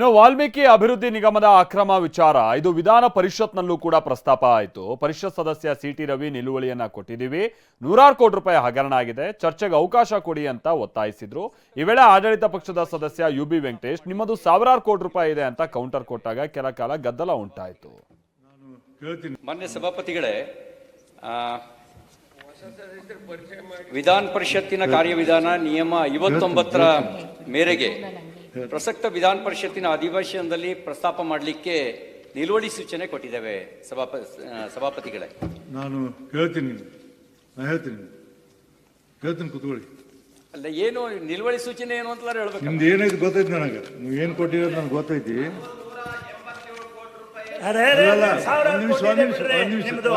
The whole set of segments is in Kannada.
ಇನ್ನು ವಾಲ್ಮೀಕಿ ಅಭಿವೃದ್ಧಿ ನಿಗಮದ ಅಕ್ರಮ ವಿಚಾರ ಇದು ವಿಧಾನ ಪರಿಷತ್ನಲ್ಲೂ ಕೂಡ ಪ್ರಸ್ತಾಪ ಆಯಿತು. ಪರಿಷತ್ ಸದಸ್ಯ ಸಿಟಿ ರವಿ ನಿಲುವಳಿಯನ್ನ ಕೊಟ್ಟಿದ್ದೀವಿ, ನೂರಾರು ಕೋಟಿ ರೂಪಾಯಿ ಹಗರಣ ಆಗಿದೆ, ಚರ್ಚೆಗೆ ಅವಕಾಶ ಕೊಡಿ ಅಂತ ಒತ್ತಾಯಿಸಿದ್ರು. ಈ ವೇಳೆ ಆಡಳಿತ ಪಕ್ಷದ ಸದಸ್ಯ UB ವೆಂಕಟೇಶ್ ನಿಮ್ಮದು ಸಾವಿರಾರು ಕೋಟಿ ರೂಪಾಯಿ ಇದೆ ಅಂತ ಕೌಂಟರ್ ಕೊಟ್ಟಾಗ ಕೆಲ ಕಾಲ ಗದ್ದಲ ಉಂಟಾಯಿತು. ಮಾನ್ಯ ಸಭಾಪತಿಗಳೇ, ವಿಧಾನ ಪರಿಷತ್ತಿನ ಕಾರ್ಯವಿಧಾನ ನಿಯಮ 59ರ ಮೇರೆಗೆ ಪ್ರಸಕ್ತ ವಿಧಾನ ಪರಿಷತ್ತಿನ ಅಧಿವೇಶನದಲ್ಲಿ ಪ್ರಸ್ತಾಪ ಮಾಡಲಿಕ್ಕೆ ನಿಲುವಳಿ ಸೂಚನೆ ಕೊಟ್ಟಿದ್ದೇವೆ. ಸಭಾಪತಿಗಳೇ, ನಾನು ಹೇಳ್ತೀನಿ ಕೂತ್ಕೊಳ್ಳಿ. ಅಲ್ಲ, ಏನು ನಿಲುವಳಿ ಸೂಚನೆ ಏನು ಅಂತ ಹೇಳ್ಬೇಕು. ನಿಮ್ದು ಏನೈತಿ ಗೊತ್ತೈತಿ ನನಗೆ, ನೀವು ಏನು ಕೊಟ್ಟಿರೋದು ನನಗೆ ಗೊತ್ತೈತಿ.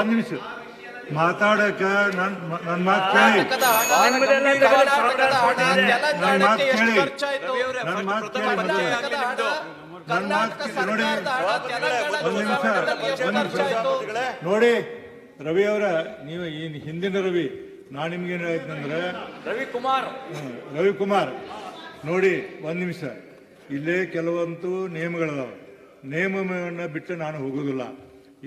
ಒಂದ್ ನಿಮಿಷ ಮಾತಾಡಕ ನನ್ನ ಮಾತು ಕೇಳಿ, ನೋಡಿ ರವಿ ಅವರ, ನೀವು ಹಿಂದಿನ ರವಿ, ನಾನು ನಿಮ್ಗೇನು ಹೇಳ್ತೀನಂದ್ರೆ ರವಿಕುಮಾರ್ ನೋಡಿ, ಒಂದ್ ನಿಮಿಷ, ಇಲ್ಲೇ ಕೆಲವೊಂದು ನಿಯಮಗಳದಾವ. ನಿಯಮವನ್ನು ಬಿಟ್ಟು ನಾನು ಹೋಗೋದಿಲ್ಲ.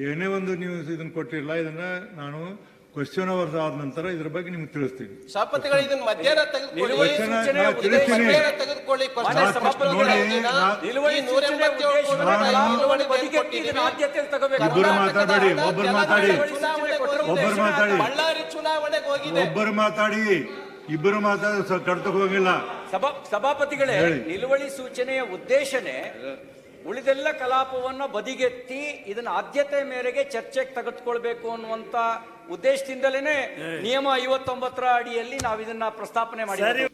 ಏನೇ ಒಂದು ನೀವು ಇದನ್ನ ಕೊಟ್ಟಿರಲ್ಲ, ಇದನ್ನ ನಾನು ಕ್ವಶನ್ ಅವರ್ಸ್ ಆದ ನಂತರ ಇದ್ರ ಬಗ್ಗೆ ನಿಮ್ಗೆ ತಿಳಿಸ್ತೀನಿ. ಇಬ್ಬರು ಮಾತಾಡಿ, ಇಬ್ಬರು ಮಾತಾಡಿ ಕಡ್ತಕ್ಕೆ ಹೋಗಿಲ್ಲ. ಸಭಾಪತಿಗಳೇ, ನಿಲುವಳಿ ಸೂಚನೆಯ ಉದ್ದೇಶನೇ ಉಳಿದೆಲ್ಲ ಕಲಾಪವನ್ನ ಬದಿಗೆತ್ತಿ ಇದನ್ನ ಆದ್ಯತೆ ಮೇರೆಗೆ ಚರ್ಚೆಗೆ ತೆಗೆದುಕೊಳ್ಬೇಕು ಅನ್ನುವಂತ ಉದ್ದೇಶದಿಂದಲೇ ನಿಯಮ 59ರ ಅಡಿಯಲ್ಲಿ ನಾವು ಇದನ್ನ ಪ್ರಸ್ತಾಪನೆ ಮಾಡಿದ್ದೇವೆ.